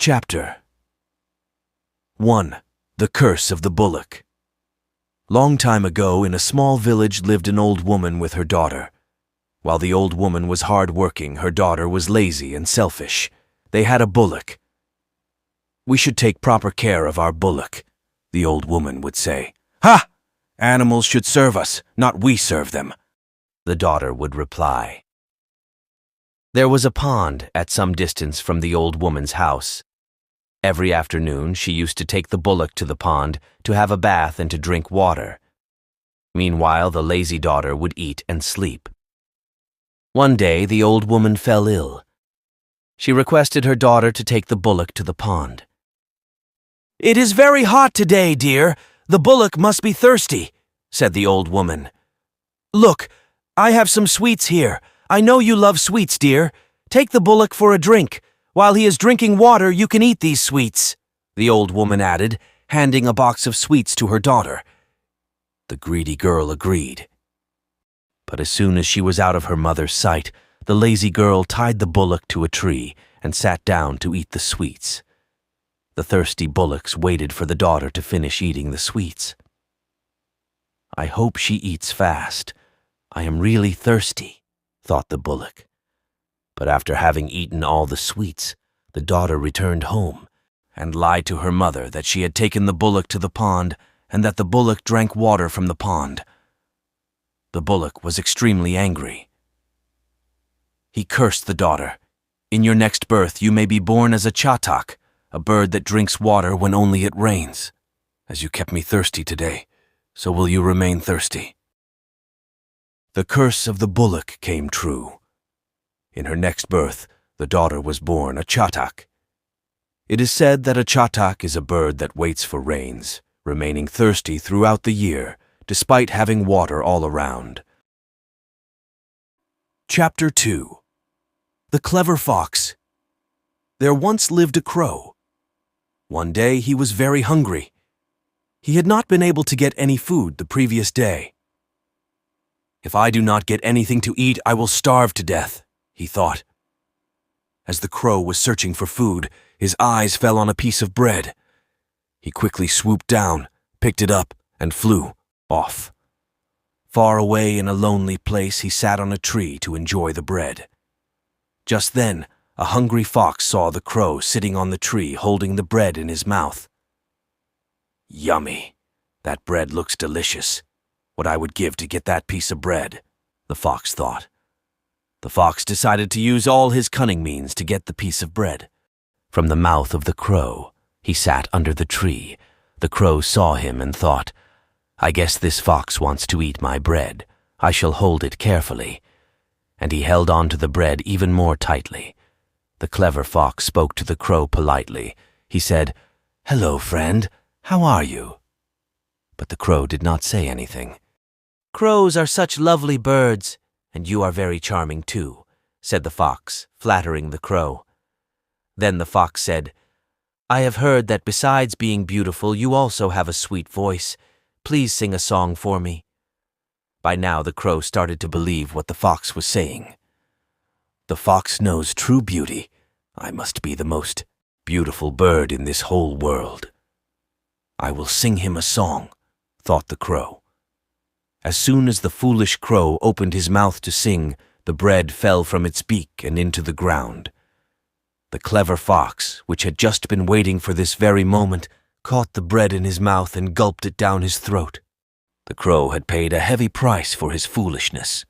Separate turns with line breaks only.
Chapter 1. The Curse of the Bullock. Long time ago, in a small village lived an old woman with her daughter. While the old woman was hard-working, her daughter was lazy and selfish. They had a bullock. "We should take proper care of our bullock," the old woman would say. "Ha! Animals should serve us, not we serve them," the daughter would reply. There was a pond at some distance from the old woman's house. Every afternoon she used to take the bullock to the pond to have a bath and to drink water. Meanwhile, the lazy daughter would eat and sleep. One day the old woman fell ill. She requested her daughter to take the bullock to the pond. "It is very hot today, dear. The bullock must be thirsty," said the old woman. "Look, I have some sweets here. I know you love sweets, dear. Take the bullock for a drink. While he is drinking water, you can eat these sweets," the old woman added, handing a box of sweets to her daughter. The greedy girl agreed. But as soon as she was out of her mother's sight, the lazy girl tied the bullock to a tree and sat down to eat the sweets. The thirsty bullocks waited for the daughter to finish eating the sweets. "I hope she eats fast. I am really thirsty," thought the bullock. But after having eaten all the sweets, the daughter returned home and lied to her mother that she had taken the bullock to the pond and that the bullock drank water from the pond. The bullock was extremely angry. He cursed the daughter. "In your next birth you may be born as a chatak, a bird that drinks water when only it rains. As you kept me thirsty today, so will you remain thirsty." The curse of the bullock came true. In her next birth, the daughter was born a chatak. It is said that a chatak is a bird that waits for rains, remaining thirsty throughout the year, despite having water all around. Chapter 2. The Clever Fox. There once lived a crow. One day he was very hungry. He had not been able to get any food the previous day. "If I do not get anything to eat, I will starve to death," he thought. As the crow was searching for food, his eyes fell on a piece of bread. He quickly swooped down, picked it up, and flew off. Far away in a lonely place, he sat on a tree to enjoy the bread. Just then, a hungry fox saw the crow sitting on the tree holding the bread in his mouth. "Yummy! That bread looks delicious. What I would give to get that piece of bread," the fox thought. The fox decided to use all his cunning means to get the piece of bread. From the mouth of the crow, he sat under the tree. The crow saw him and thought, "I guess this fox wants to eat my bread. I shall hold it carefully." And he held on to the bread even more tightly. The clever fox spoke to the crow politely. He said, "Hello, friend. How are you?" But the crow did not say anything. "Crows are such lovely birds, and you are very charming too," said the fox, flattering the crow. Then the fox said, "I have heard that besides being beautiful, you also have a sweet voice. Please sing a song for me." By now the crow started to believe what the fox was saying. "The fox knows true beauty. I must be the most beautiful bird in this whole world. I will sing him a song," thought the crow. As soon as the foolish crow opened his mouth to sing, the bread fell from its beak and into the ground. The clever fox, which had just been waiting for this very moment, caught the bread in his mouth and gulped it down his throat. The crow had paid a heavy price for his foolishness.